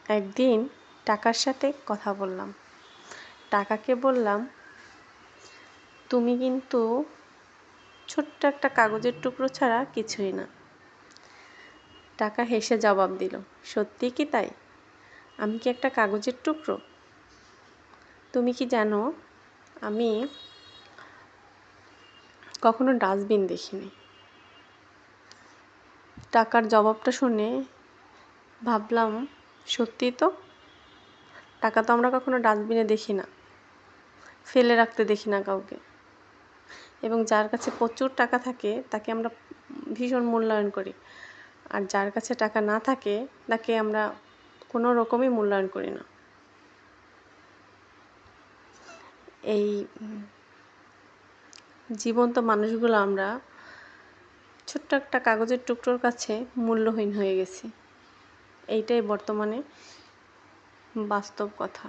একদিন টাকার সাথে কথা বললাম। টাকাকে বললাম, তুমি কিন্তু ছোট্ট একটা কাগজের টুকরো ছাড়া কিছুই না। টাকা হেসে জবাব দিল, সত্যি কি তাই? আমি কি একটা কাগজের টুকরো? তুমি কি জানো, আমি কখনো ডাস্টবিন দেখিনি। টাকার জবাবটা শুনে ভাবলাম, সত্যি তো, টাকা তো আমরা কখনো ডাস্টবিনে দেখি না, ফেলে রাখতে দেখি না কাউকে। এবং যার কাছে প্রচুর টাকা থাকে তাকে আমরা ভীষণ মূল্যায়ন করি, আর যার কাছে টাকা না থাকে তাকে আমরা কোনো রকমই মূল্যায়ন করি না। এই জীবন্ত মানুষগুলো আমরা ছোট্ট একটা কাগজের টুকরোর কাছে মূল্যহীন হয়ে গেছি। এইটাই বর্তমানে বাস্তব কথা।